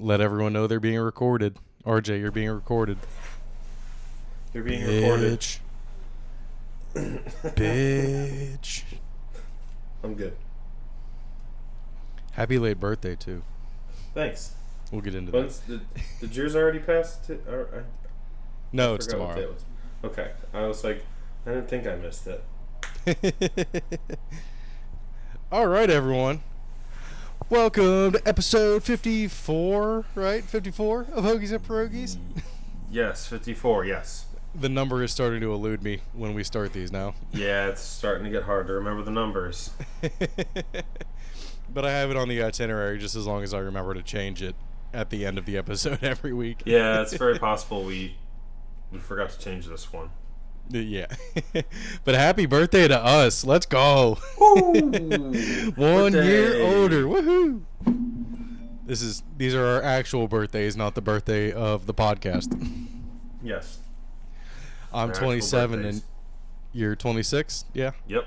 Let everyone know they're being recorded. RJ, you're being recorded. You're being recorded. Bitch. I'm good. Happy late birthday, too. Thanks. We'll get into that. Did yours already pass? No, it's tomorrow. It was. Okay. I was like, I didn't think I missed it. All right, everyone. Welcome to episode 54, right? 54 of Hoagies N Pierogis? Yes, 54, yes. The number is starting to elude me when we start these now. Yeah, it's starting to get hard to remember the numbers. But I have it on the itinerary just as long as I remember to change it at the end of the episode every week. Yeah, it's very possible we forgot to change this one. Yeah. But happy birthday to us. Let's go. Woo! 1 year older. Woohoo! These are our actual birthdays, not the birthday of the podcast. Yes. I'm 27 and you're 26? Yeah. Yep,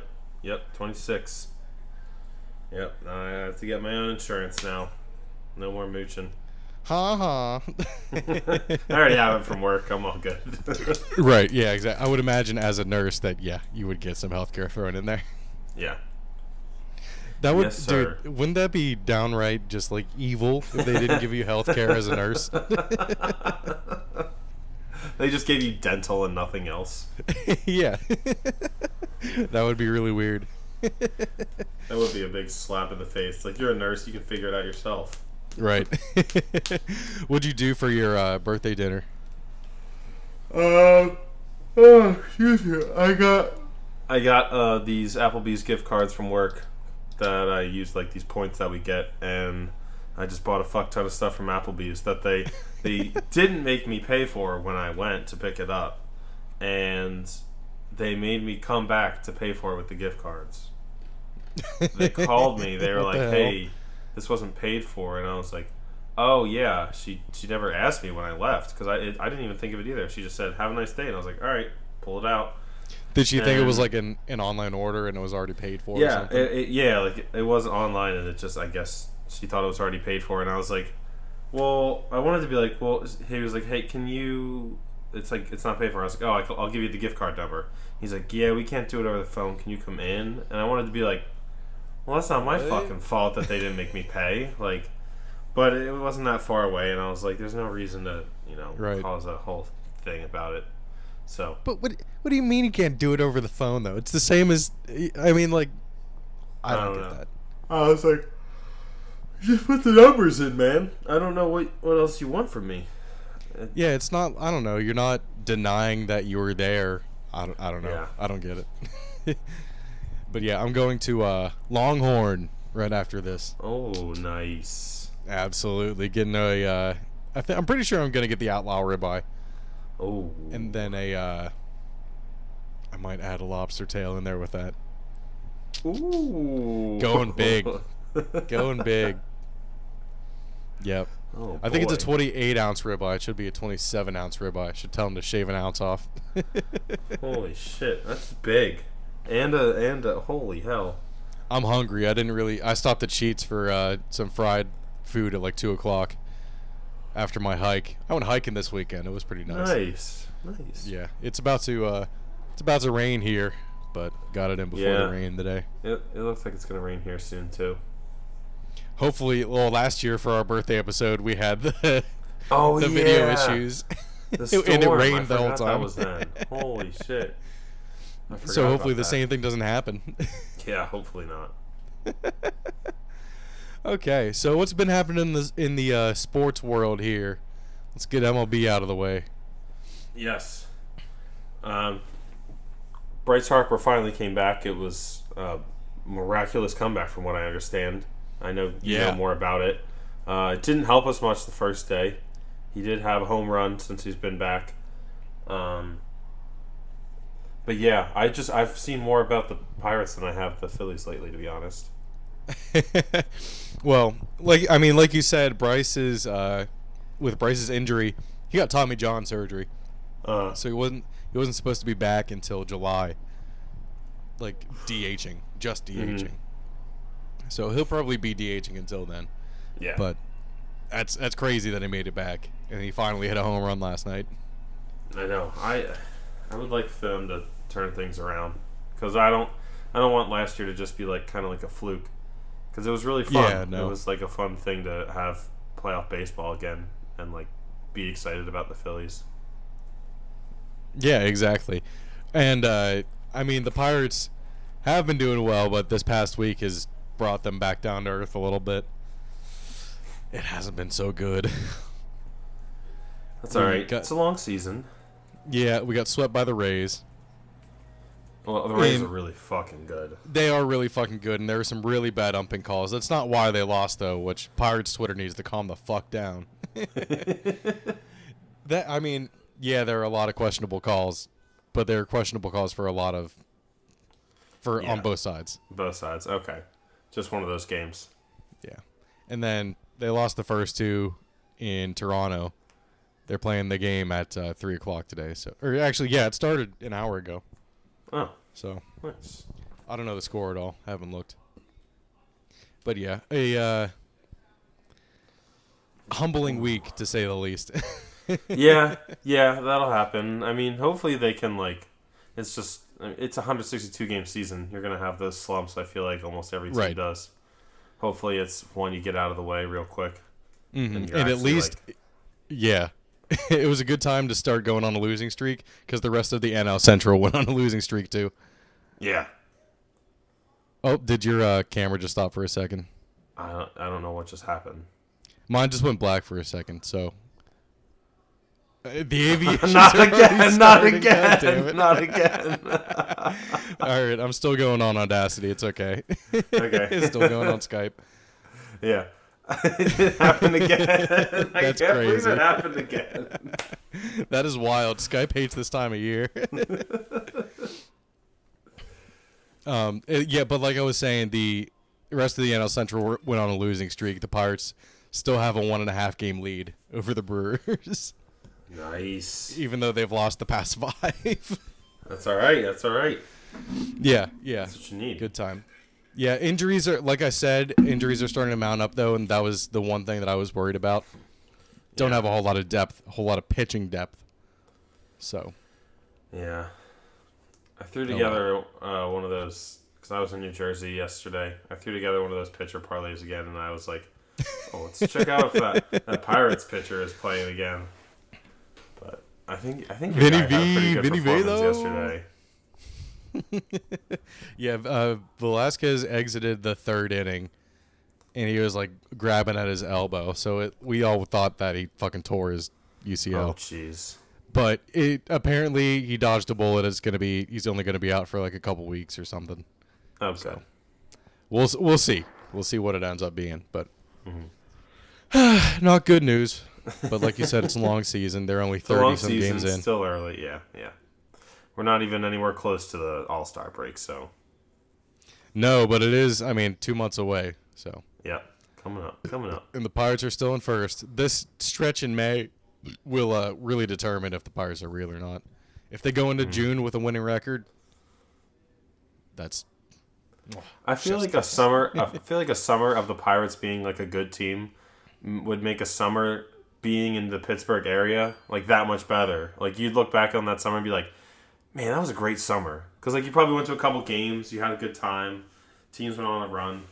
26. Yep, I have to get my own insurance now. No more mooching. Ha. I already have it from work. I'm all good. Right, yeah, exactly. I would imagine as a nurse that, yeah, you would get some healthcare thrown in there. Yeah. That would, yes, sir. Dude, wouldn't that be downright just like evil if they didn't give you healthcare as a nurse? They just gave you dental and nothing else. Yeah. That would be really weird. That would be a big slap in the face. Like, you're a nurse, you can figure it out yourself. Right. What'd you do for your birthday dinner? Excuse me. I got these Applebee's gift cards from work that I used, like these points that we get, and I just bought a fuck ton of stuff from Applebee's that they didn't make me pay for when I went to pick it up, and they made me come back to pay for it with the gift cards. They called me. They were like, "Hey, this wasn't paid for," and I was like, "Oh yeah." She never asked me when I left because I didn't even think of it either. She just said, "Have a nice day," and I was like, "All right, pull it out." Did she think it was like an online order and it was already paid for? Yeah, or something? like it wasn't online, and it just, I guess she thought it was already paid for, and I was like, "Well," I wanted to be like, "Well," he was like, "Hey, can you?" It's like, it's not paid for. I was like, "Oh, I'll give you the gift card number." He's like, "Yeah, we can't do it over the phone. Can you come in?" And I wanted to be like, "Well, that's not my fucking fault that they didn't make me pay." Like, but it wasn't that far away, and I was like, "There's no reason to, cause a whole thing about it." So. But what do you mean you can't do it over the phone though? It's the same as, I mean, like, I don't get that. I was like, just put the numbers in, man. I don't know what else you want from me. Yeah, it's not. I don't know. You're not denying that you were there. I don't know. Yeah. I don't get it. But yeah, I'm going to Longhorn right after this. Oh, nice. Absolutely, getting a. I'm pretty sure I'm gonna get the outlaw ribeye. Oh. And then I might add a lobster tail in there with that. Ooh. Going big. Going big. Yep. Oh, I think it's a 28-ounce ribeye. It should be a 27-ounce ribeye. I should tell him to shave an ounce off. Holy shit, that's big. And a holy hell. I'm hungry. I stopped at Sheetz for some fried food at like 2 o'clock after my hike. I went hiking this weekend. It was pretty nice. Nice. Yeah, it's about to rain here, but got it in before the rain today. It looks like it's gonna rain here soon too. Hopefully, well, last year for our birthday episode, we had the video issues, the storm. And it rained the whole time. That was then. Holy shit! So hopefully the same thing doesn't happen. Yeah, hopefully not. Okay, so what's been happening in the sports world here? Let's get MLB out of the way. Yes. Bryce Harper finally came back. It was a miraculous comeback from what I understand. I know you know more about it. It didn't help us much the first day. He did have a home run since he's been back. But yeah, I've seen more about the Pirates than I have the Phillies lately, to be honest. Well, like you said, with Bryce's injury, he got Tommy John surgery. So he wasn't supposed to be back until July. Like DHing, just DHing. So he'll probably be DHing until then. Yeah. But That's crazy that he made it back, and he finally hit a home run last night. I know. I would like for them to turn things around, because I don't want last year to just be like kind of like a fluke, because it was really fun. Yeah, no. It was like a fun thing to have playoff baseball again and like be excited about the Phillies. Yeah, exactly. And I mean, the Pirates have been doing well, but this past week has brought them back down to earth a little bit. It hasn't been so good. That's all right. It's a long season. Yeah, we got swept by the Rays. Well, the Rays are really fucking good. They are really fucking good, and there were some really bad umping calls. That's not why they lost, though, which Pirates Twitter needs to calm the fuck down. I mean, yeah, there are a lot of questionable calls, but there are questionable calls for on both sides. Both sides, okay. Just one of those games. Yeah. And then they lost the first two in Toronto. They're playing the game at 3 o'clock today. It started an hour ago. Oh. So, nice. I don't know the score at all. I haven't looked. But yeah, a humbling week, to say the least. yeah, that'll happen. I mean, hopefully they can, it's a 162-game season. You're going to have those slumps, I feel like, almost every team does. Hopefully it's one you get out of the way real quick. Mm-hmm. And at least, yeah. It was a good time to start going on a losing streak, because the rest of the NL Central went on a losing streak, too. Yeah. Oh, did your camera just stop for a second? I don't know what just happened. Mine just went black for a second, so... The aviation. Not again! Not again! All right, I'm still going on Audacity. It's okay. Okay. It's still going on Skype. Yeah. It happened again. That's I can't crazy. believe it happened again. That is wild. Skype hates this time of year. Yeah, but like I was saying, the rest of the NL Central went on a losing streak. The Pirates still have a 1.5 game lead over the Brewers. Nice. Even though they've lost the past 5. That's all right. Yeah. That's what you need. Good time. Yeah, injuries are, like I said, injuries are starting to mount up, though, and that was the one thing that I was worried about. Don't have a whole lot of depth, a whole lot of pitching depth. So. Yeah. I threw together one of those, because I was in New Jersey yesterday. I threw together one of those pitcher parlays again, and I was like, let's check out if that Pirates pitcher is playing again. But I think your guy had a pretty good performance yesterday. Yeah, Velasquez exited the 3rd inning, and he was like grabbing at his elbow. So we all thought that he fucking tore his UCL. Oh, jeez. But apparently he dodged a bullet. He's only going to be out for like a couple weeks or something. Okay. So we'll see. We'll see what it ends up being. But not good news. But like you said, it's a long season. They're only 30-some games in. Still early, yeah. We're not even anywhere close to the All-Star break, so. No, but it is, 2 months away, so. Yeah, coming up. And the Pirates are still in first. This stretch in May will really determine if the Pirates are real or not. If they go into June with a winning record, that's. I feel like a summer of the Pirates being like a good team would make a summer being in the Pittsburgh area like that much better. Like you'd look back on that summer and be like, man, that was a great summer. Because like you probably went to a couple games, you had a good time, teams went on a run.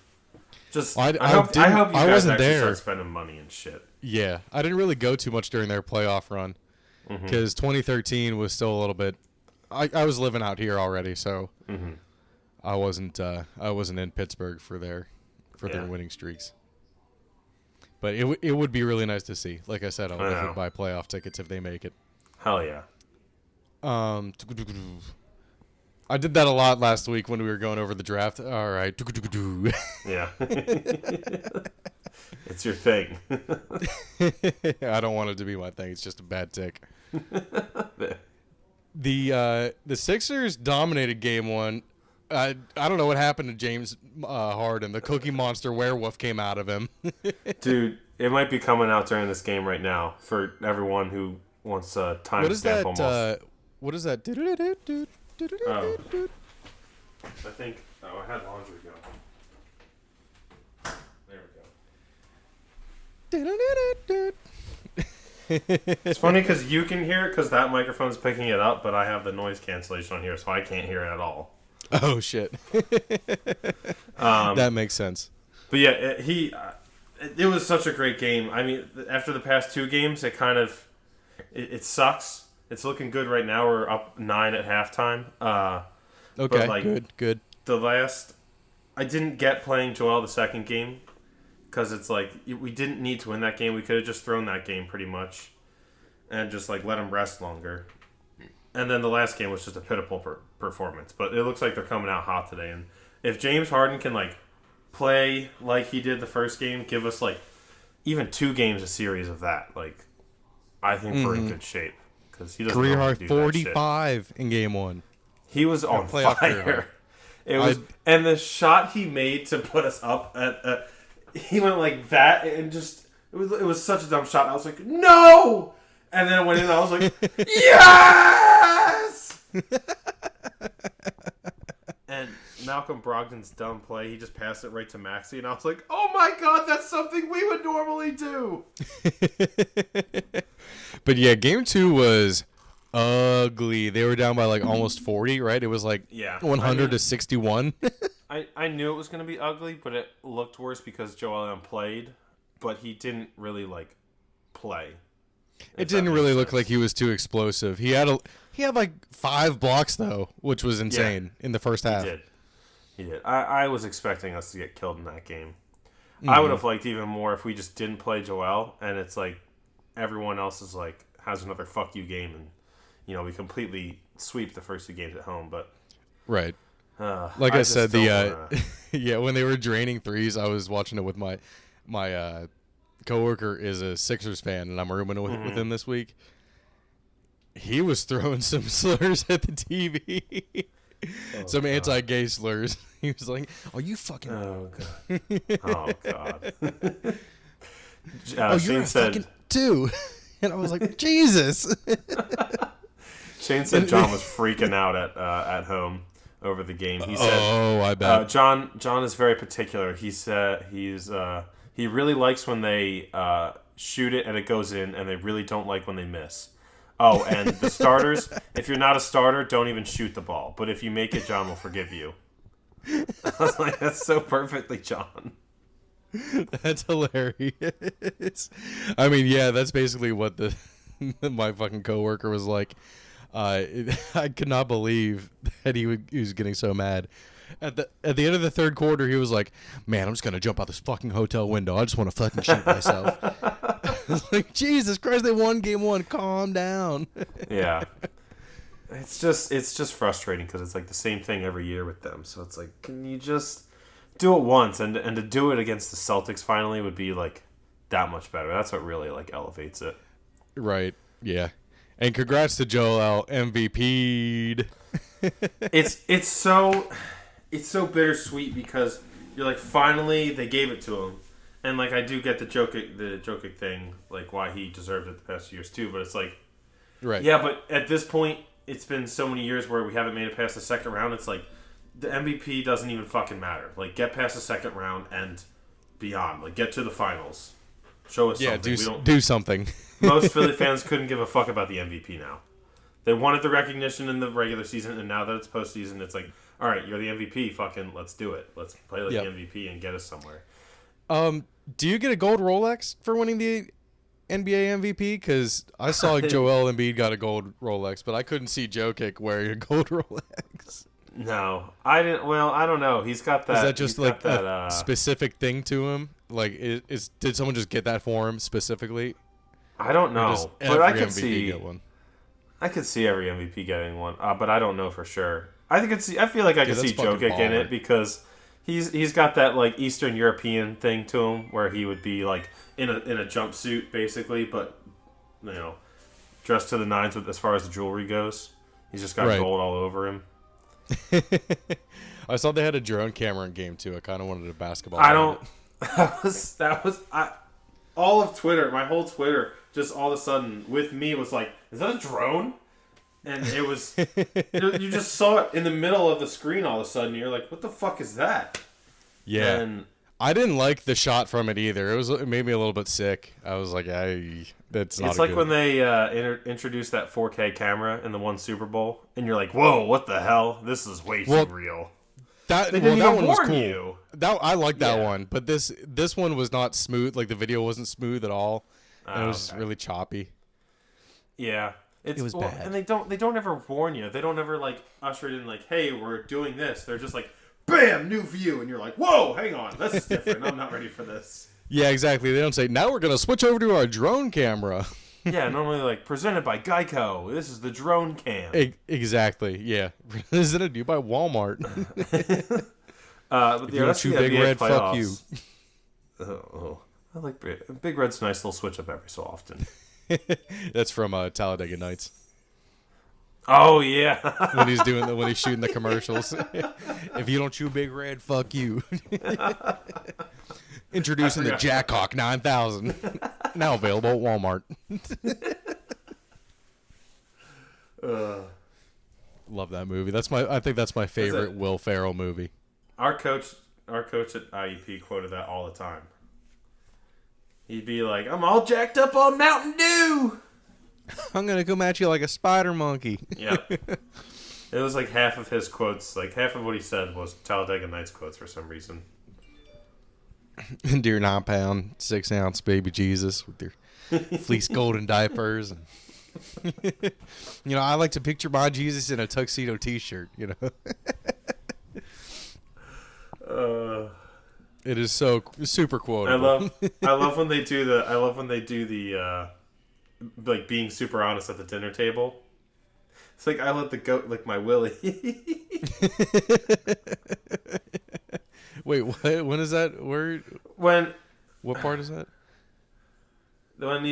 I hope you guys actually start spending money and shit. Yeah, I didn't really go too much during their playoff run because 2013 was still a little bit. I was living out here already, so I wasn't in Pittsburgh for their winning streaks. But it would be really nice to see. Like I said, I'll definitely buy playoff tickets if they make it. Hell yeah. I did that a lot last week when we were going over the draft. All right. Yeah. It's your thing. I don't want it to be my thing. It's just a bad tick. The Sixers dominated game 1. I don't know what happened to James Harden. The Cookie Monster werewolf came out of him. Dude, it might be coming out during this game right now for everyone who wants a timestamp almost. What is that? Oh. I think... I had laundry going. There we go. It's funny because you can hear it because that microphone's picking it up, but I have the noise cancellation on here, so I can't hear it at all. Oh shit. That makes sense. But yeah, it was such a great game. I mean, after the past 2 games, it sucks. It's looking good right now. We're up 9 at halftime. Okay, like, good. I didn't get playing Joel the second game because it's like we didn't need to win that game. We could have just thrown that game pretty much and just like let him rest longer. And then the last game was just a pitiful performance. But it looks like they're coming out hot today. And if James Harden can like play like he did the first game, give us like even 2 games a series of that, like I think we're in good shape because he doesn't career high 45 in game 1. He was on fire. It was, and the shot he made to put us up at, he went like that and just it was such a dumb shot. I was like, no, and then it went in. I was like, yes. And Malcolm Brogdon's dumb play, he just passed it right to Maxey, and I was like, oh my god, that's something we would normally do. But yeah, game 2 was ugly. They were down by like almost 40, right? It was like 100 to 61. I knew it was going to be ugly, but it looked worse because Joel Embiid played, but he didn't really like play. It didn't really look like he was too explosive. He had like 5 blocks though, which was insane in the first half. He did. I was expecting us to get killed in that game. Mm-hmm. I would have liked even more if we just didn't play Joel, and it's like everyone else is like has another fuck you game, and we completely sweep the first 2 games at home. But right, like I said, when they were draining threes, I was watching it with my coworker is a Sixers fan, and I'm rooming with him this week. He was throwing some slurs at the TV. Some anti-gay slurs. He was like, "Are you fucking?" Oh god! Oh god! You're a fucking too. And I was like, Jesus. Shane said John was freaking out at home over the game. He said, "Oh, I bet." John is very particular. He said he really likes when they shoot it and it goes in, and they really don't like when they miss. Oh, and the starters, if you're not a starter, don't even shoot the ball. But if you make it, John will forgive you. I was like, that's so perfectly John. That's hilarious. I mean, yeah, that's basically what my fucking coworker was like. I could not believe that he was getting so mad. At the end of the third quarter, he was like, "Man, I'm just gonna jump out this fucking hotel window. I just want to fucking shoot myself." I was like, Jesus Christ, they won game 1. Calm down. Yeah, it's just frustrating because it's like the same thing every year with them. So it's like, can you just do it once, and to do it against the Celtics finally would be like that much better. That's what really like elevates it. Right. Yeah. And congrats to Joel MVP'd. It's so bittersweet because you're like, finally they gave it to him, and like I do get the Jokic thing, like why he deserved it the past years too. But it's like, right? Yeah, but at this point, it's been so many years where we haven't made it past the second round. It's like the MVP doesn't even fucking matter. Like, get past the second round and beyond. Like, get to the finals. Show us something. Do something. Most Philly fans couldn't give a fuck about the MVP now. They wanted the recognition in the regular season, and now that it's postseason, it's like, all right, you're the MVP. Fucking let's do it. Let's play like the MVP and get us somewhere. Do you get a gold Rolex for winning the NBA MVP? Because I saw Joel Embiid got a gold Rolex, but I couldn't see Jokic wearing a gold Rolex. No, I didn't. Well, I don't know. He's got that. Is that just like a specific thing to him? Like, did someone just get that for him specifically? I don't know, but I could see. Get one? I could see every MVP getting one, but I don't know for sure. I feel like I could see Jokic in it because he's got that like Eastern European thing to him where he would be like in a jumpsuit basically, but dressed to the nines with as far as the jewelry goes. He's just got gold all over him. I saw they had a drone camera in game 2. I kind of wanted a basketball. That was all of Twitter. My whole Twitter just all of a sudden with me was like, is that a drone? And it was you just saw it in the middle of the screen all of a sudden. And you're like, what the fuck is that? Yeah. And I didn't like the shot from it either. It made me a little bit sick. I was like, that's not. It's like when they introduced that 4K camera in the one Super Bowl, and you're like, "Whoa, what the hell? This is way too real." That one was cool. I like that one, but this one was not smooth. Like the video wasn't smooth at all, and it was really choppy. Yeah, it was bad. And they don't ever warn you. They don't ever like usher it in like, "Hey, we're doing this." They're just like, "Bam, new view," and you're like, "Whoa, hang on, this is different. I'm not ready for this." Yeah, exactly. They don't say, "Now we're gonna switch over to our drone camera." Yeah, normally like presented by Geico. This is the drone cam. Exactly. Yeah, presented to you by Walmart. But if you want to chew Big Red, fuck you. I like Big Red's a nice little switch up every so often. That's from Talladega Nights. Oh yeah, when he's shooting the commercials. If you don't chew Big Red, fuck you. Introducing the Jackhawk 9000, now available at Walmart. Love that movie. I think that's my favorite Will Ferrell movie. Our coach at IEP quoted that all the time. He'd be like, "I'm all jacked up on Mountain Dew. I'm gonna come at you like a spider monkey." Yeah. It was like half of his quotes, like half of what he said was Talladega Nights quotes for some reason. Dear 9-pound, 6-ounce baby Jesus with their fleece golden diapers. And I like to picture my Jesus in a tuxedo T-shirt. It is so super quotable. I love when they do the like being super honest at the dinner table. It's like I let the goat lick my willy. Wait, what? When is that? What part is that? When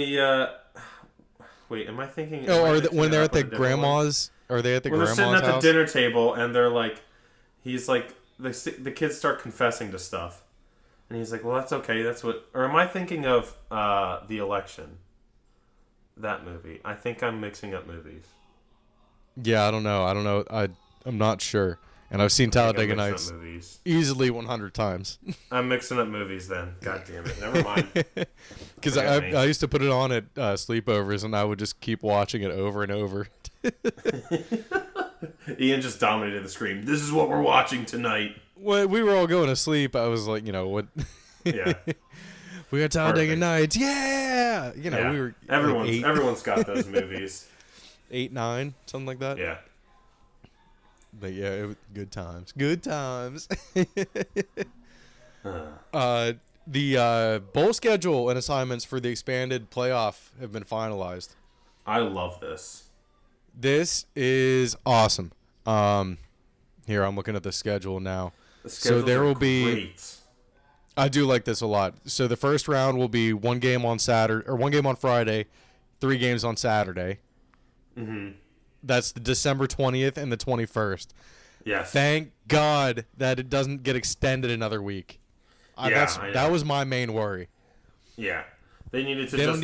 wait, am I thinking? When they're at the grandma's? Are they at the grandma's house? They're sitting at the dinner table, and they're like, he's like, the kids start confessing to stuff, and he's like, "Well, that's okay. That's what." Or am I thinking of The Election? That movie. I think I'm mixing up movies. Yeah, I don't know. I'm not sure. And I've seen Talladega Nights easily 100 times. I'm mixing up movies then. God damn it. Never mind. Because I used to put it on at sleepovers, and I would just keep watching it over and over. Ian just dominated the screen. This is what we're watching tonight. When we were all going to sleep, I was like, what? Yeah. We got Talladega Nights. Yeah! We were... Everyone's got those movies. 8, 9, something like that. Yeah. But yeah, it was good times. Good times. The bowl schedule and assignments for the expanded playoff have been finalized. I love this. This is awesome. Here, I'm looking at the schedule now. So there will be... Great. I do like this a lot. So the first round will be one game on Friday, 3 games on Saturday. Mm-hmm. That's the December 20th and the 21st. Yes. Thank God that it doesn't get extended another week. That was my main worry. Yeah. They needed to they don't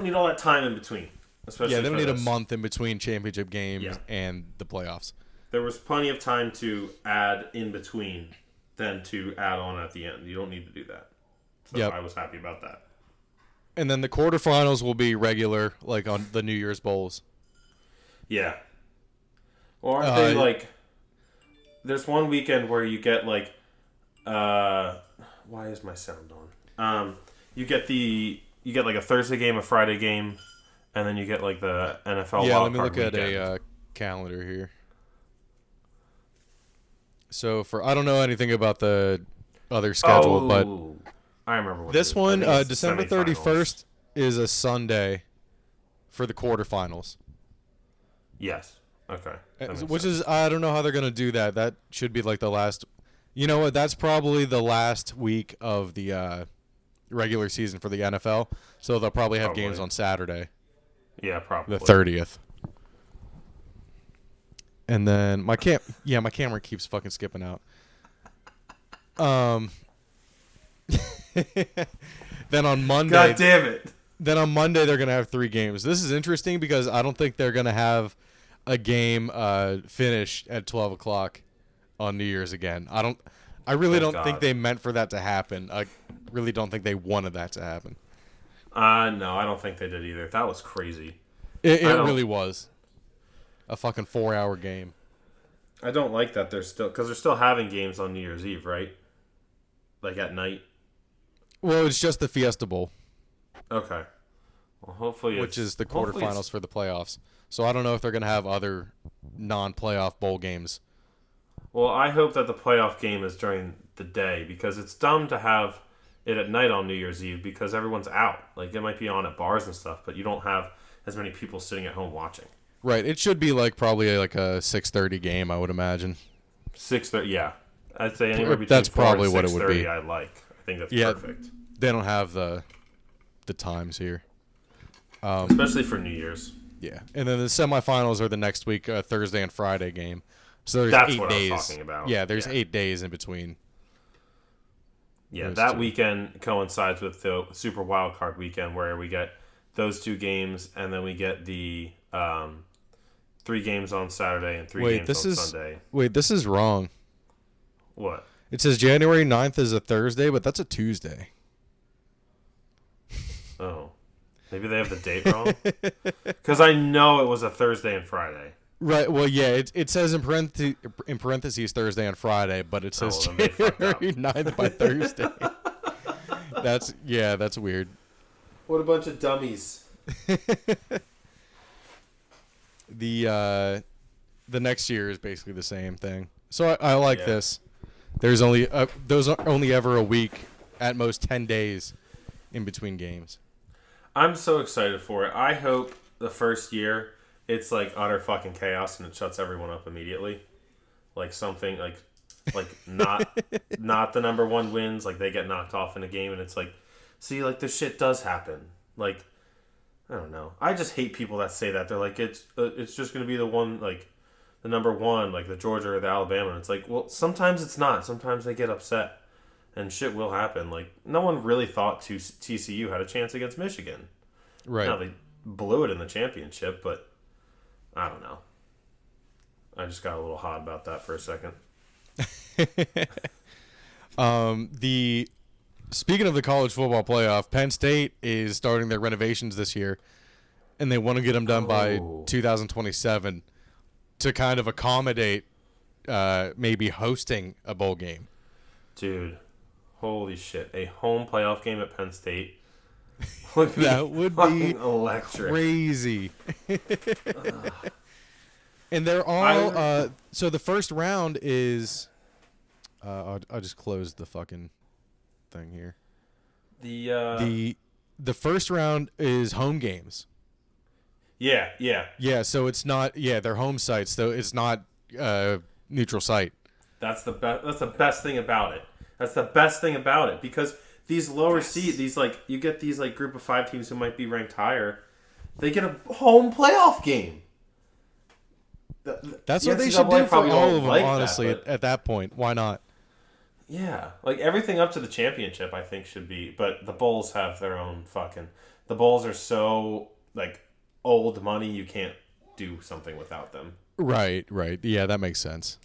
need all that time in between. Especially they don't need a month in between championship games and the playoffs. There was plenty of time to add in between than to add on at the end. You don't need to do that. So I was happy about that. And then the quarterfinals will be regular, like on the New Year's Bowls. Yeah. Or aren't they like... There's one weekend where you get like... why is my sound on? You get like a Thursday game, a Friday game, and then you get like the NFL let me look at a calendar here. So I don't know anything about the other schedule, but I remember what this one, December 31st, is a Sunday for the quarterfinals. Yes. Okay. Which is, I don't know how they're going to do that. That should be like the last... You know what? That's probably the last week of the regular season for the NFL. So they'll probably have games on Saturday. Yeah, probably. The 30th. And then my camera keeps fucking skipping out. Then on Monday... God damn it. Then on Monday they're going to have 3 games. This is interesting because I don't think they're going to have a game finish at 12 o'clock on New Year's again. I really don't think they meant for that to happen. I really don't think they wanted that to happen. No, I don't think they did either. That was crazy. It really was. A fucking 4-hour game. I don't like that they're still having games on New Year's Eve, right? Like at night. Well, it's just the Fiesta Bowl. Okay. Well, hopefully which is the quarterfinals for the playoffs. So I don't know if they're going to have other non-playoff bowl games. Well, I hope that the playoff game is during the day because it's dumb to have it at night on New Year's Eve because everyone's out. Like, it might be on at bars and stuff, but you don't have as many people sitting at home watching. Right. It should be probably like a 6:30 game, I would imagine. 6:30, yeah. I'd say anywhere between that's 4 probably and what it would be. I think that's perfect. They don't have the times here. Especially for New Year's. Yeah. And then the semifinals are the next week, Thursday and Friday game. So there's That's 8 what days. I was talking about. Yeah, there's 8 days in between. Yeah, that weekend coincides with the Super Wildcard weekend where we get those 2 games and then we get the 3 games on Saturday and 3 games on Sunday. Wait, this is wrong. What? It says January 9th is a Thursday, but that's a Tuesday. Oh. Maybe they have the date wrong? Because I know it was a Thursday and Friday. Right. Well, yeah. It says in parentheses Thursday and Friday, but it says January 9th by Thursday. That's weird. What a bunch of dummies. The next year is basically the same thing. So I like this. There's only those are only ever a week, at most 10 days, in between games. I'm so excited for it. I hope the first year it's like utter fucking chaos and it shuts everyone up immediately. Like something like not the number 1 wins, like they get knocked off in a game and it's like, see, like this shit does happen. Like, I don't know. I just hate people that say that. They're like, it's just going to be the one, like the number 1, like the Georgia or the Alabama. And it's like, well, sometimes it's not. Sometimes they get upset. And shit will happen. Like, no one really thought TCU had a chance against Michigan. Right. Now, they blew it in the championship, but I don't know. I just got a little hot about that for a second. Speaking of the college football playoff, Penn State is starting their renovations this year, and they want to get them done by 2027 to kind of accommodate maybe hosting a bowl game. Dude. Holy shit. A home playoff game at Penn State. That would be electric. Crazy. And they're all... so the first round is... I'll just close the fucking thing here. The first round is home games. Yeah. Yeah, so it's not... Yeah, they're home sites, so it's not neutral site. That's the best thing about it. That's the best thing about it because these lower seed, you get these like group of 5 teams who might be ranked higher, they get a home playoff game. That's what they should do for all of them, honestly. At that point, why not? Yeah, like everything up to the championship, I think should be. But the Bulls have their own fucking. The Bulls are so like old money, you can't do something without them. Right. Yeah, that makes sense.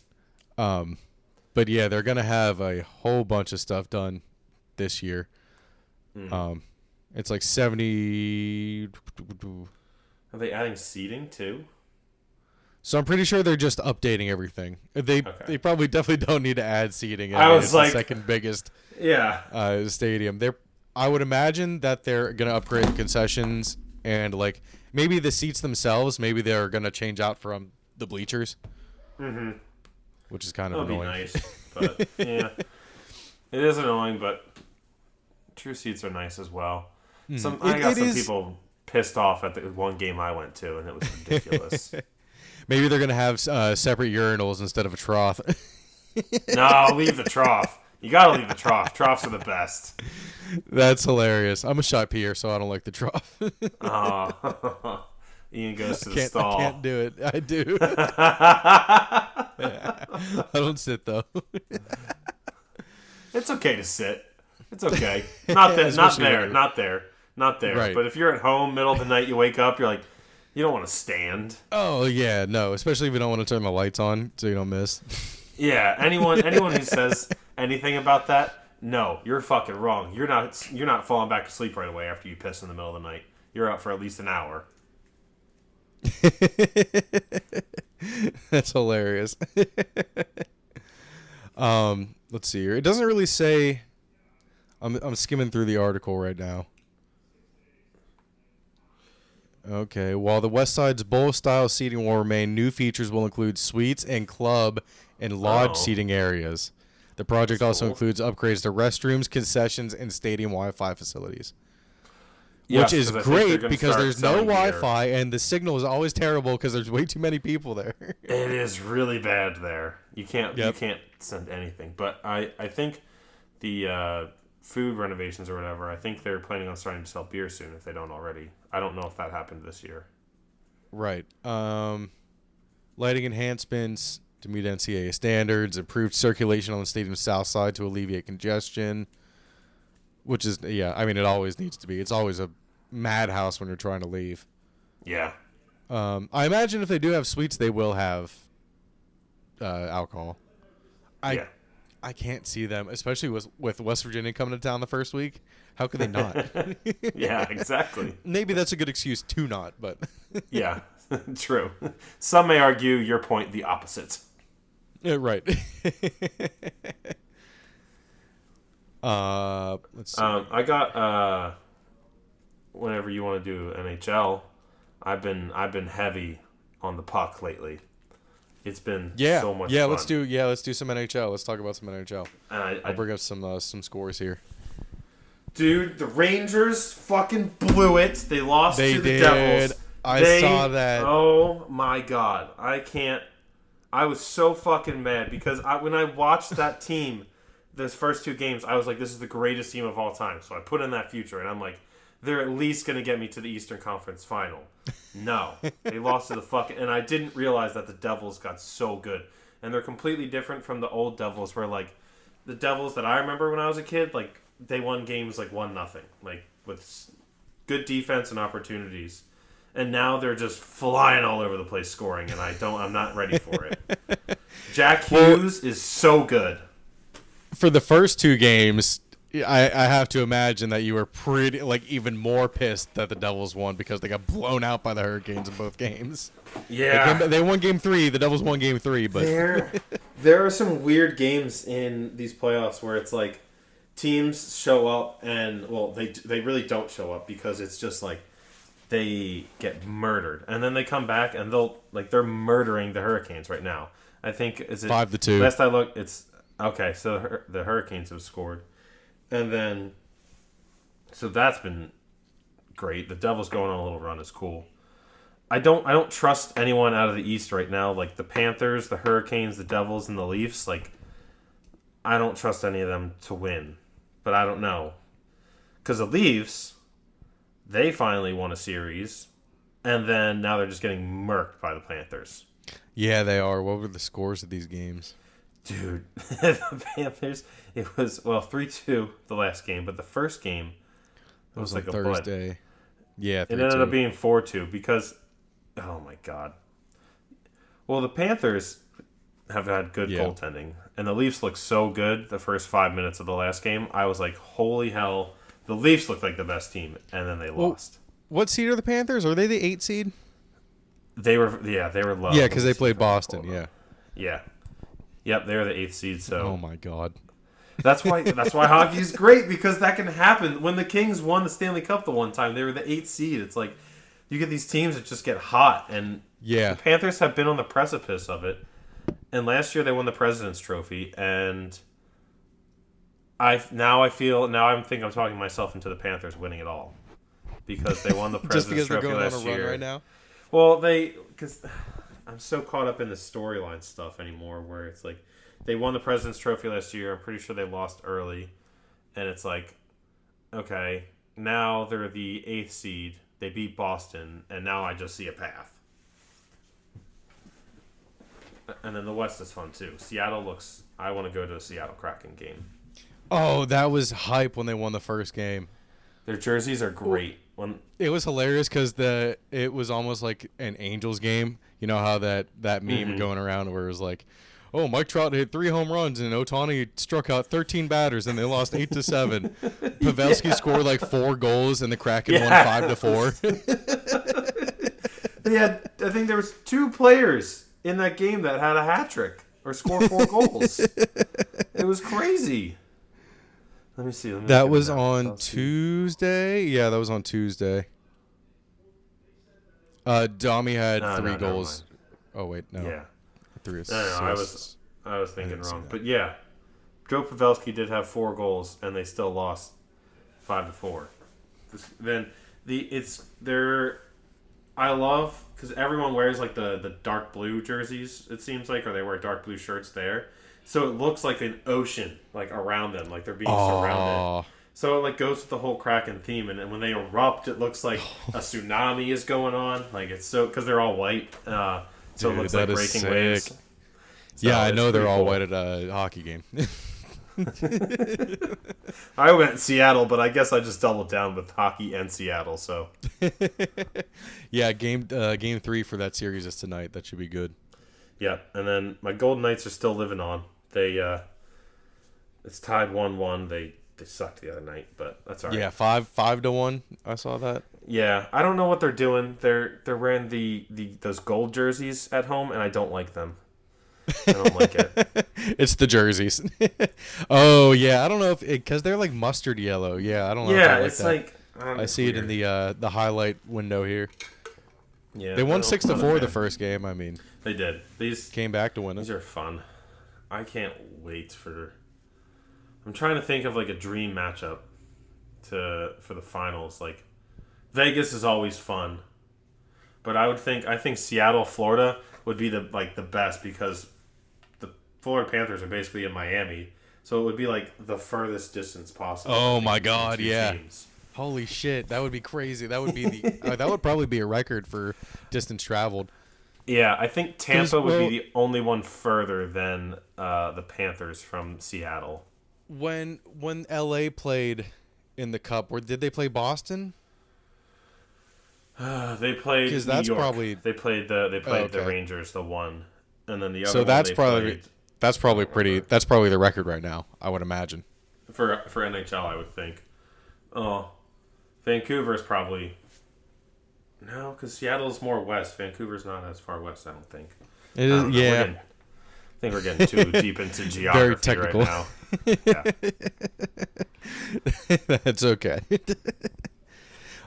But yeah, they're gonna have a whole bunch of stuff done this year. It's like 70. Are they adding seating too? So I'm pretty sure they're just updating everything. They probably definitely don't need to add seating. It's the second biggest stadium. I would imagine that they're gonna upgrade the concessions and like maybe the seats themselves. Maybe they're gonna change out from the bleachers. Mm-hmm. Which is kind of annoying. That'd be nice, but yeah, it is annoying. But true seats are nice as well. I got some people pissed off at the one game I went to, and it was ridiculous. Maybe they're gonna have separate urinals instead of a trough. No, leave the trough. You gotta leave the trough. Troughs are the best. That's hilarious. I'm a shy peer, so I don't like the trough. Oh. Ian goes to the stall. I can't do it. I do. I don't sit though. It's okay to sit. It's okay. Not there. Not there. Right. But if you're at home, middle of the night, you wake up, you're like, you don't want to stand. Oh yeah, no. Especially if you don't want to turn the lights on, so you don't miss. Yeah. Anyone who says anything about that, no, you're fucking wrong. You're not falling back to sleep right away after you piss in the middle of the night. You're up for at least an hour. That's hilarious. Let's see here. It doesn't really say. I'm skimming through the article right now. Okay, while the West Side's bowl-style seating will remain, new features will include suites and club and lodge seating areas. The project also includes upgrades to restrooms, concessions, and stadium Wi-Fi facilities. Which is great because there's no Wi-Fi and the signal is always terrible because there's way too many people there. It is really bad there. You can't send anything. But I think the food renovations or whatever, I think they're planning on starting to sell beer soon if they don't already. I don't know if that happened this year. Right. Lighting enhancements to meet NCAA standards, improved circulation on the stadium's south side to alleviate congestion, which is, I mean, it always needs to be. It's always a madhouse when you're trying to leave. Yeah. I imagine if they do have suites, they will have alcohol. I can't see them, especially with West Virginia coming to town the first week. How could they not? Yeah, exactly. Maybe that's a good excuse to not, but... Yeah, true. Some may argue your point the opposite. Yeah, right. Let's see. I got whenever you want to do NHL, I've been heavy on the puck lately. It's been so much fun. Let's do some NHL. Let's talk about some NHL. I'll bring up some scores here. Dude, the Rangers fucking blew it. They lost to the Devils. I saw that. Oh my god. I was so fucking mad because when I watched that team those first two games, I was like, this is the greatest team of all time. So I put in that future and I'm like, they're at least going to get me to the Eastern Conference Final. No. They lost to the fucking... And I didn't realize that the Devils got so good. And they're completely different from the old Devils where, like, the Devils that I remember when I was a kid, like, they won games, like, 1-0. Like, with good defense and opportunities. And now they're just flying all over the place scoring, and I'm not ready for it. Jack Hughes is so good. For the first two games... I have to imagine that you were pretty, like, even more pissed that the Devils won because they got blown out by the Hurricanes in both games. Yeah. They won Game 3. The Devils won Game 3. But there are some weird games in these playoffs where it's like teams show up and, well, they really don't show up because it's just like they get murdered. And then they come back and they're murdering the Hurricanes right now. I think, is it 5-2? Last I looked, it's, okay, so the Hurricanes have scored. And then, so that's been great. The Devils going on a little run is cool. I don't trust anyone out of the East right now. Like the Panthers, the Hurricanes, the Devils, and the Leafs. Like, I don't trust any of them to win. But I don't know. Because the Leafs, they finally won a series. And then now they're just getting murked by the Panthers. Yeah, they are. What were the scores of these games? Dude, the Panthers, it was, 3-2 the last game, but the first game, it was like a Thursday. Blood. Yeah, 3-2. It ended up being 4-2 because, oh my god. Well, the Panthers have had good goaltending, and the Leafs looked so good the first 5 minutes of the last game. I was like, holy hell, the Leafs looked like the best team, and then they lost. What seed are the Panthers? Are they the 8 seed? They were low. Yeah, because they played Boston, yeah. Yeah. Yep, they're the 8th seed. So. Oh my god. That's why hockey is great because that can happen. When the Kings won the Stanley Cup the one time, they were the 8th seed. It's like you get these teams that just get hot, and the Panthers have been on the precipice of it. And last year they won the President's Trophy, and I think I'm talking myself into the Panthers winning it all because they won the President's Trophy last year. Just because they're going on a run right now. Well, because I'm so caught up in the storyline stuff anymore where it's like they won the President's Trophy last year. I'm pretty sure they lost early. And it's like, okay, now they're the 8th seed. They beat Boston, and now I just see a path. And then the West is fun, too. I want to go to a Seattle Kraken game. Oh, that was hype when they won the first game. Their jerseys are great. It was hilarious because it was almost like an Angels game. You know how that meme going around where it was like, oh, Mike Trout hit 3 home runs and Ohtani struck out 13 batters and they lost 8-7. Pavelski scored like 4 goals and the Kraken won 5-4. They had, I think there was 2 players in that game that had a hat trick or scored 4 goals. It was crazy. Let me see. That was on Tuesday. Yeah, that was on Tuesday. Domi had 3 goals. Oh wait, no. Yeah. 3 assists. No, I was thinking wrong. But yeah, Joe Pavelski did have 4 goals, and they still lost 5-4. I love because everyone wears like the dark blue jerseys. It seems like, or they wear dark blue shirts there, so it looks like an ocean like around them, like they're being surrounded. So it like goes with the whole Kraken theme, and when they erupt, it looks like a tsunami is going on. Like it's so because they're all white, so dude, it looks like breaking waves. So yeah, I know they're all white at a hockey game. I went Seattle, but I guess I just doubled down with hockey and Seattle. So yeah, game 3 for that series is tonight. That should be good. Yeah, and then my Golden Knights are still living on. They it's tied 1-1. They sucked the other night, but that's all right. Yeah, 5-1. I saw that. Yeah, I don't know what they're doing. They're wearing those gold jerseys at home, and I don't like them. I don't like it. It's the jerseys. Oh yeah, I don't know if because they're like mustard yellow. Yeah, I don't know. Yeah, if it's like I see it in the highlight window here. Yeah, they won 6-4 the first game. I mean, they did. These came back to win it. These are fun. I can't wait for. I'm trying to think of like a dream matchup for the finals. Like Vegas is always fun, but I think Seattle, Florida would be the best because the Florida Panthers are basically in Miami, so it would be like the furthest distance possible. Oh my God! Yeah. Teams. Holy shit, that would be crazy. That would be that would probably be a record for distance traveled. Yeah, I think Tampa would be the only one further than the Panthers from Seattle. When LA played in the Cup, or did they play Boston? They played New that's York. Probably they played the Rangers, the one, and then the other. So that's probably played, that's probably the record right now. I would imagine for NHL, I would think. Oh, Vancouver's probably no, because Seattle's more west. Vancouver's not as far west, I don't think. It is, yeah. I think we're getting too deep into geography very technical right now. Yeah. That's okay.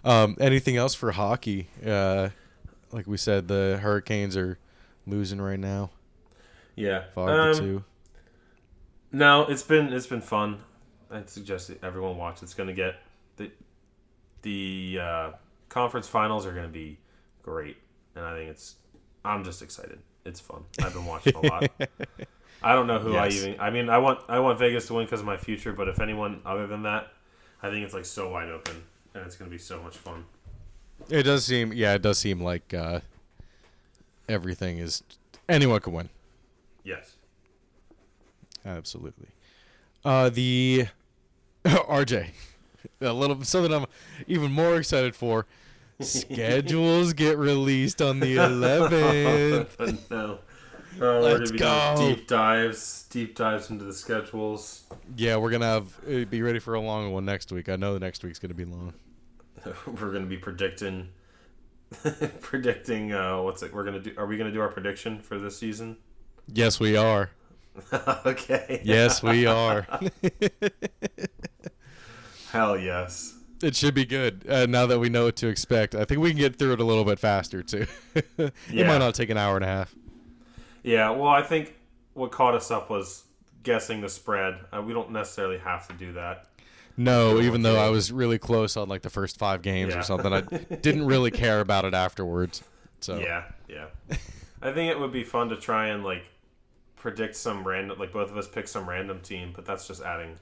Anything else for hockey? Like we said, the Hurricanes are losing right now. Yeah, 5-2. No, it's been fun. I'd suggest that everyone watch. It's going to get the conference finals are going to be great, and I think I'm just excited. It's fun. I've been watching a lot. I don't know who Yes. I want Vegas to win because of my future, but if anyone other than that, I think it's like so wide open, and it's going to be so much fun. It does seem like everything is anyone can win. Yes. Absolutely. The RJ, something I'm even more excited for. Schedules get released on the 11th. No. Let's go. Doing deep dives into the schedules. Yeah, we're gonna be ready for a long one next week. I know the next week's gonna be long. We're gonna be predicting what's it? We're gonna do. Are we gonna do our prediction for this season? Yes, we are. Okay. Yes, we are. Hell yes. It should be good now that we know what to expect. I think we can get through it a little bit faster, too. It might not take an hour and a half. Yeah, well, I think what caught us up was guessing the spread. We don't necessarily have to do that. No, even though I was really close on like the first 5 games or something. I didn't really care about it afterwards. So Yeah. I think it would be fun to try and like predict some random, like both of us pick some random team, but that's just adding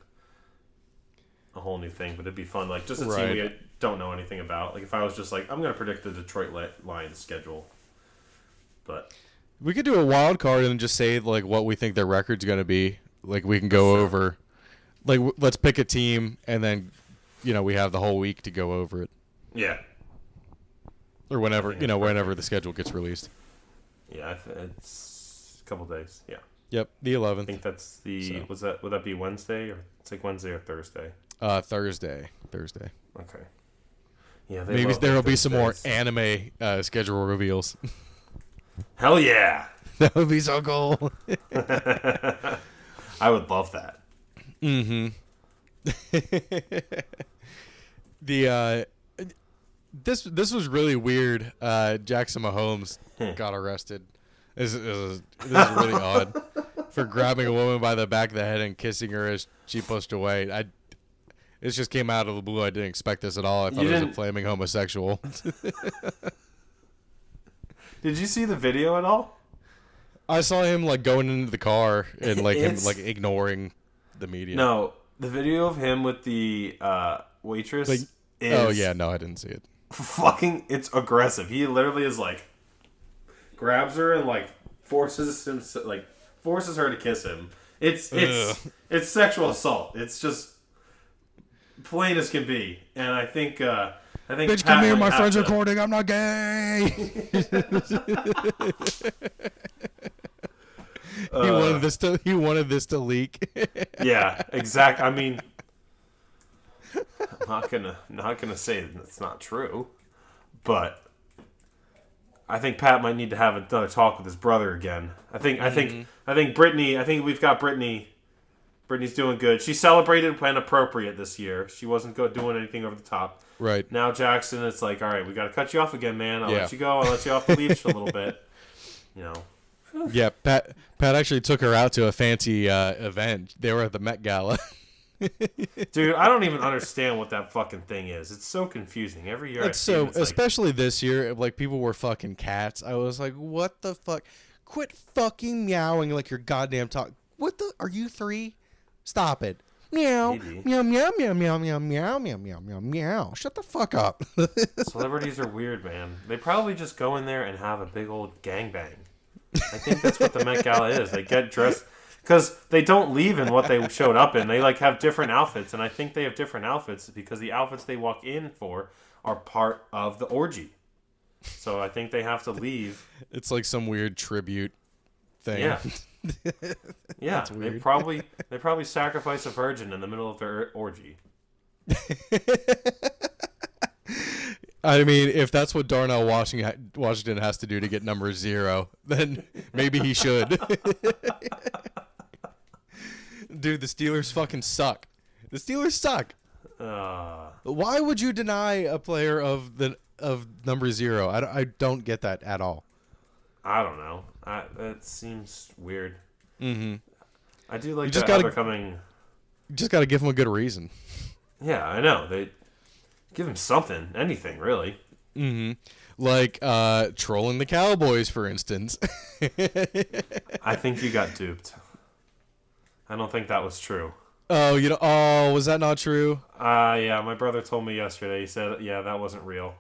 a whole new thing. But it'd be fun, like just a team we don't know anything about. Like if I was just like, I'm going to predict the Detroit Lions schedule. But we could do a wild card and just say like what we think their record's going to be. Like we can go over, like let's pick a team and then, we have the whole week to go over it. Yeah. Or whenever the schedule gets released. Yeah, it's a couple days. Yeah. Yep, the I 11th. think that's the would that be Wednesday, or it's like Wednesday or Thursday? Thursday. Okay. Yeah, maybe there will be some more anime schedule reveals. Hell yeah! That would be so cool. I would love that. Mm-hmm. This was really weird. Jackson Mahomes got arrested. This is really odd for grabbing a woman by the back of the head and kissing her as she pushed away. It just came out of the blue. I didn't expect this at all. I thought it was a flaming homosexual. Did you see the video at all? I saw him like going into the car and him like ignoring the media. No, the video of him with the waitress. Is oh yeah, no, I didn't see it. Fucking, it's aggressive. He literally is like grabs her and like forces her to kiss him. It's sexual assault. It's just plain as can be. And I think bitch, come here, my friend's recording. I'm not gay. He wanted this to leak. Yeah, exactly. I mean, I'm not gonna say that's not true, but I think Pat might need to have another talk with his brother again. I think Brittany. I think we've got Brittany. Brittany's doing good. She celebrated when appropriate this year. She wasn't doing anything over the top. Right. Now Jackson, it's like, all right, we got to cut you off again, man. I'll let you go. I'll let you off the leash a little bit. You know. Yeah, Pat actually took her out to a fancy event. They were at the Met Gala. Dude, I don't even understand what that fucking thing is. It's so confusing. Every year especially this year, like people were fucking cats. I was like, what the fuck? Quit fucking meowing like your goddamn talk. What the? Are you 3? Stop it. Meow. Maybe. Meow, meow, meow, meow, meow, meow, meow, meow, meow, meow. Shut the fuck up. Celebrities are weird, man. They probably just go in there and have a big old gangbang. I think that's what the Met Gala is. They get dressed because they don't leave in what they showed up in. They like have different outfits, and I think they have different outfits because the outfits they walk in for are part of the orgy. So I think they have to leave. It's like some weird tribute thing. Yeah. Yeah. They probably sacrifice a virgin in the middle of their orgy. I mean, if that's what Darnell Washington has to do to get number 0, then maybe he should. Dude, the Steelers fucking suck. The Steelers suck. Why would you deny a player of number 0? I don't get that at all. I don't know. That seems weird. Mm-hmm. I do like that they're coming. You just got to give him a good reason. Yeah, I know. They give him something, anything, really. Mm-hmm. Like trolling the Cowboys, for instance. I think you got duped. I don't think that was true. Oh, was that not true? Yeah, my brother told me yesterday. He said, yeah, that wasn't real.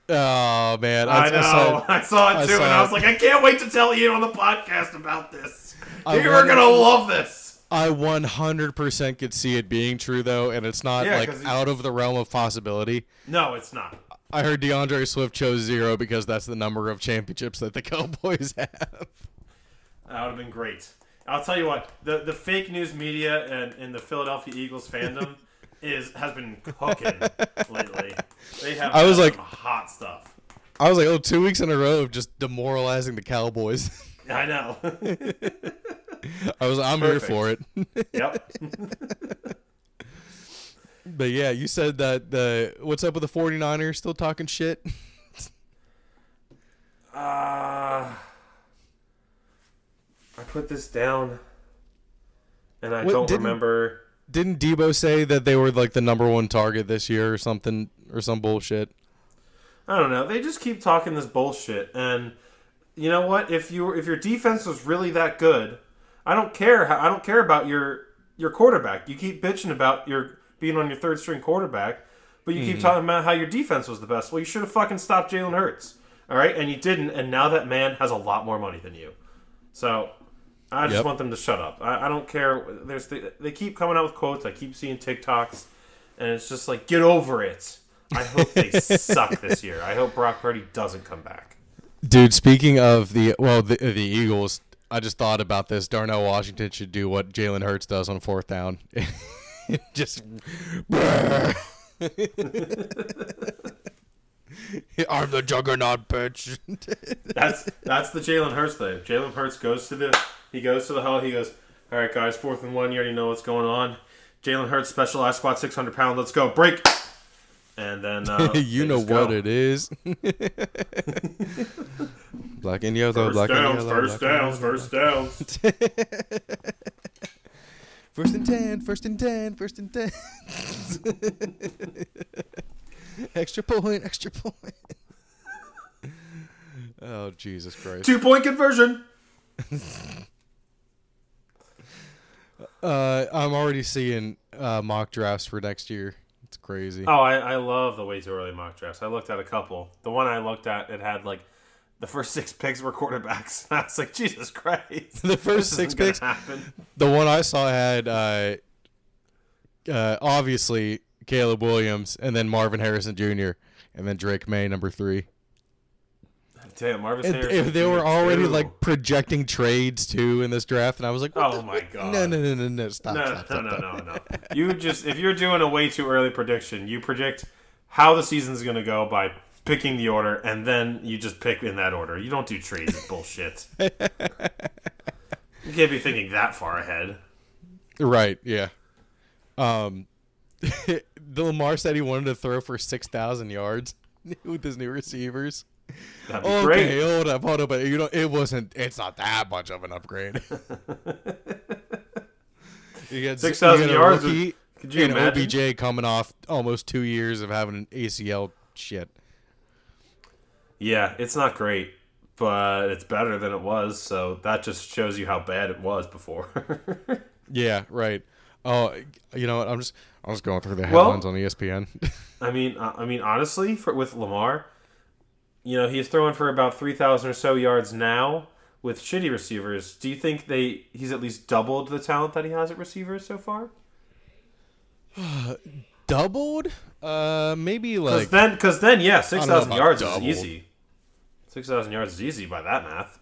Oh, man. I know. I saw it too, and I was like, I can't wait to tell you on the podcast about this. You're going to love this. I 100% could see it being true, though, and it's not out of the realm of possibility. No, it's not. I heard DeAndre Swift chose 0 because that's the number of championships that the Cowboys have. That would have been great. I'll tell you what, the fake news media and the Philadelphia Eagles fandom has been cooking lately. They have some hot stuff. I was like, 2 weeks in a row of just demoralizing the Cowboys. I know. I'm here for it. Yep. But yeah, you said that what's up with the 49ers still talking shit? I put this down, and I don't remember. Didn't Debo say that they were like the number 1 target this year or something, or some bullshit? I don't know. They just keep talking this bullshit, and you know what? If your defense was really that good, I don't care about your quarterback. You keep bitching about your being on your 3rd string quarterback, but you keep talking about how your defense was the best. Well, you should have fucking stopped Jalen Hurts, all right? And you didn't, and now that man has a lot more money than you. So I just want them to shut up. I don't care. They keep coming out with quotes. I keep seeing TikToks, and it's just like, get over it. I hope they suck this year. I hope Brock Purdy doesn't come back. Dude, speaking of the Eagles, I just thought about this. Darnell Washington should do what Jalen Hurts does on 4th down. Just. I'm the juggernaut, bitch. That's the Jalen Hurts thing. Jalen Hurts goes to the huddle. He goes, all right, guys, 4th and 1. You already know what's going on. Jalen Hurts, specialized squat, 600 pounds. Let's go, break. And then you know what it is. Black and yellow, black and yellow. First downs. First and 10, first and 10, first and 10. Extra point. Oh, Jesus Christ. 2-point conversion. I'm already seeing mock drafts for next year. It's crazy. Oh, I love the way too early mock drafts. I looked at a couple. The one I looked at, it had like the first 6 picks were quarterbacks. I was like, Jesus Christ. The first 6 picks? Happen. The one I saw had obviously Caleb Williams and then Marvin Harrison Jr. and then Drake May, number 3. Damn, Marvin Harrison Jr. They were already like projecting trades too in this draft, and I was like, "Oh my god, no, stop, no." You just, if you're doing a way too early prediction, you predict how the season's gonna go by picking the order, and then you just pick in that order. You don't do trades. It's bullshit. You can't be thinking that far ahead. Right? Yeah. The Lamar said he wanted to throw for 6,000 yards with his new receivers. That'd be great. Hold up, but it's not that much of an upgrade. You got 6,000 yards. Could you imagine? OBJ coming off almost 2 years of having an ACL shit. Yeah, it's not great, but it's better than it was. So that just shows you how bad it was before. Yeah, right. Oh, you know what? I'm just going through the headlines on ESPN. I mean, honestly, with Lamar. You know, he's throwing for about 3,000 or so yards now with shitty receivers. Do you think he's at least doubled the talent that he has at receivers so far? Doubled? Maybe like... Because then, yeah, 6,000 yards is easy. 6,000 yards is easy by that math.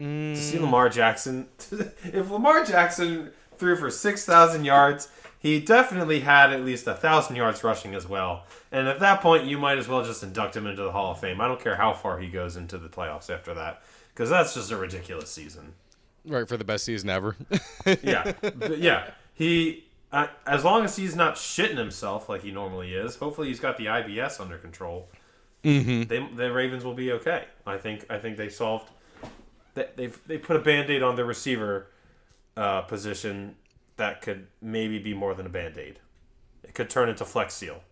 To see Lamar Jackson... if Lamar Jackson threw for 6,000 yards... He definitely had at least 1,000 yards rushing as well. And at that point, you might as well just induct him into the Hall of Fame. I don't care how far he goes into the playoffs after that. Because that's just a ridiculous season. Right, for the best season ever. Yeah. He, as long as he's not shitting himself like he normally is, hopefully he's got the IBS under control. Mm-hmm. The Ravens will be okay. I think they solved... They put a Band-Aid on the receiver position... that could maybe be more than a Band-Aid. It could turn into Flex Seal.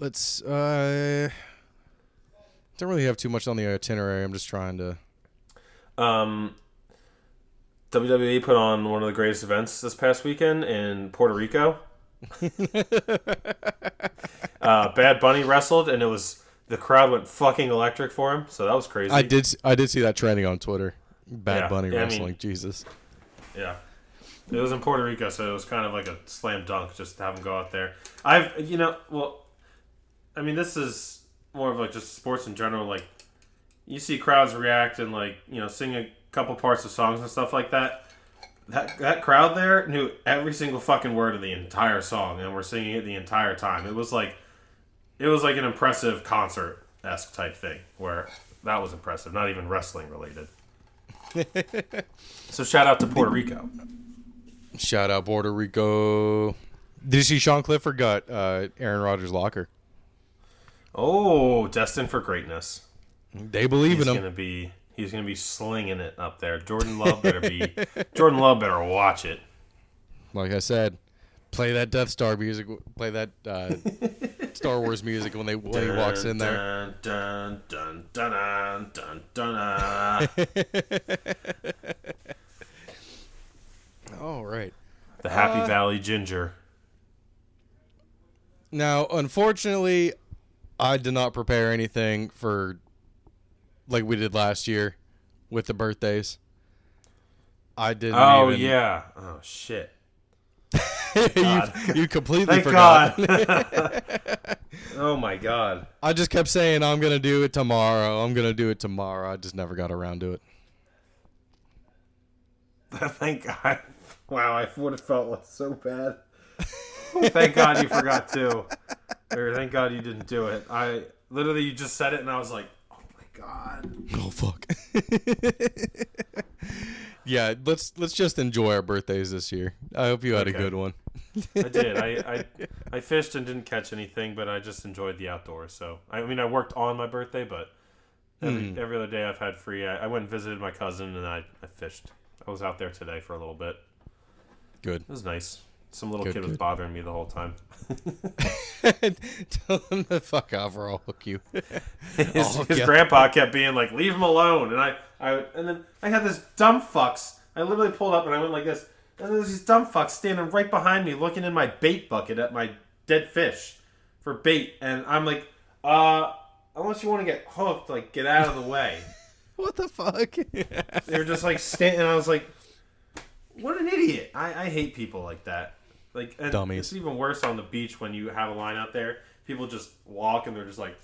Let's don't really have too much on the itinerary. I'm just trying to WWE put on one of the greatest events this past weekend in Puerto Rico. Bad Bunny wrestled, and the crowd went fucking electric for him, so that was crazy. I did see that trending on Twitter. Bad Bunny wrestling, Jesus. Yeah. It was in Puerto Rico, so it was kind of like a slam dunk just to have him go out there. This is more of like just sports in general. Like, you see crowds react and sing a couple parts of songs and stuff like that. That crowd there knew every single fucking word of the entire song, and were singing it the entire time. It was like an impressive concert-esque type thing, where that was impressive, not even wrestling related. So shout out to Puerto Rico. Shout out Puerto Rico. Did you see Sean Clifford got Aaron Rodgers' locker? Oh, destined for greatness. They believe in him. He's gonna be slinging it up there. Jordan Love better watch it. Like I said, play that Death Star music. Play that Star Wars music when he walks in there. Dun, dun, dun, dun, dun, dun, dun. All right. The Happy Valley Ginger. Now, unfortunately, I did not prepare anything for like we did last year with the birthdays. I didn't. Oh, yeah. Oh, shit. you completely Thank forgot. God. Oh my God. I just kept saying I'm gonna do it tomorrow. I'm gonna do it tomorrow. I just never got around to it. Thank God. Wow, I would have felt so bad. Thank God you forgot too. Or thank God you didn't do it. I literally, you just said it and I was like, oh my God. Oh fuck. Yeah, let's just enjoy our birthdays this year. I hope you had a good one. I did. I fished and didn't catch anything, but I just enjoyed the outdoors. So I mean, I worked on my birthday, but every other day I've had free. I went and visited my cousin and I fished. I was out there today for a little bit. Good. It was nice. Some little kid was bothering me the whole time. Tell him to fuck off or I'll hook you. His grandpa kept being like, leave him alone. And then I had this dumb fucks. I literally pulled up and I went like this. And there's these dumb fucks standing right behind me looking in my bait bucket at my dead fish for bait. And I'm like, unless you want to get hooked, like, get out of the way. What the fuck? They were just like standing, and I was like, what an idiot. I hate people like that. Like, and dummies. It's even worse on the beach when you have a line out there. People just walk and they're just like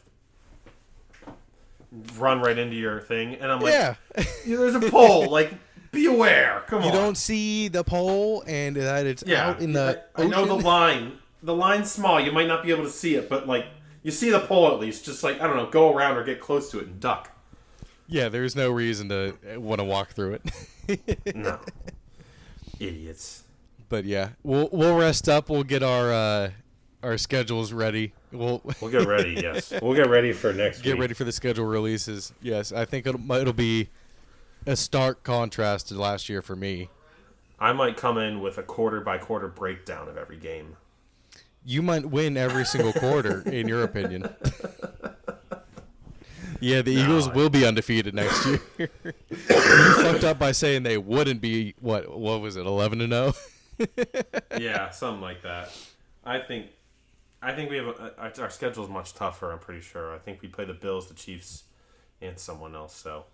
run right into your thing, and I'm like, yeah, there's a pole. Like, be aware. Come on. You don't see the pole, and that it's out in the ocean. I know the line. The line's small. You might not be able to see it, but like you see the pole at least. Just like, I don't know, go around or get close to it and duck. Yeah, there's no reason to want to walk through it. No. Idiots. But yeah, we'll rest up. We'll get our schedules ready. We'll get ready. Yes, we'll get ready for next week. Get ready for the schedule releases. Yes, I think it'll be a stark contrast to last year for me. I might come in with a quarter by quarter breakdown of every game. You might win every single quarter, in your opinion. Yeah, the Eagles will be undefeated next year. You fucked up by saying they wouldn't be. What was it? 11-0. Yeah, something like that. I think we have our schedule is much tougher. I'm pretty sure. I think we play the Bills, the Chiefs, and someone else. So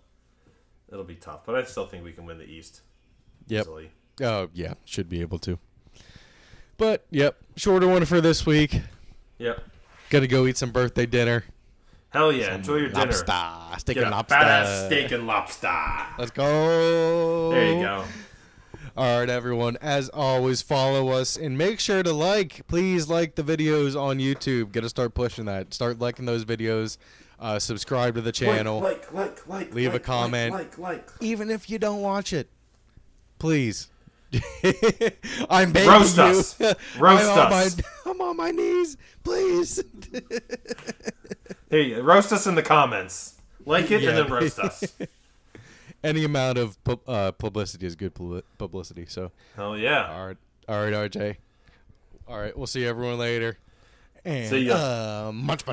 it'll be tough. But I still think we can win the East. Yep. Easily. Oh yeah, should be able to. But yep, shorter one for this week. Yep. Gotta go eat some birthday dinner. Hell yeah! Enjoy your dinner. Steak and lobster. Badass steak and lobster. Let's go. There you go. All right, everyone. As always, follow us and make sure to please like the videos on YouTube. Got to start pushing that. Start liking those videos. Subscribe to the channel. Leave a comment. Even if you don't watch it, please. I'm begging Roast you. Us. Roast us. I'm on my knees. Please. Hey, roast us in the comments. Like it and then roast us. Any amount of publicity is good publicity. So. Hell yeah. All right, RJ. All right, we'll see everyone later. And, see ya. Munch.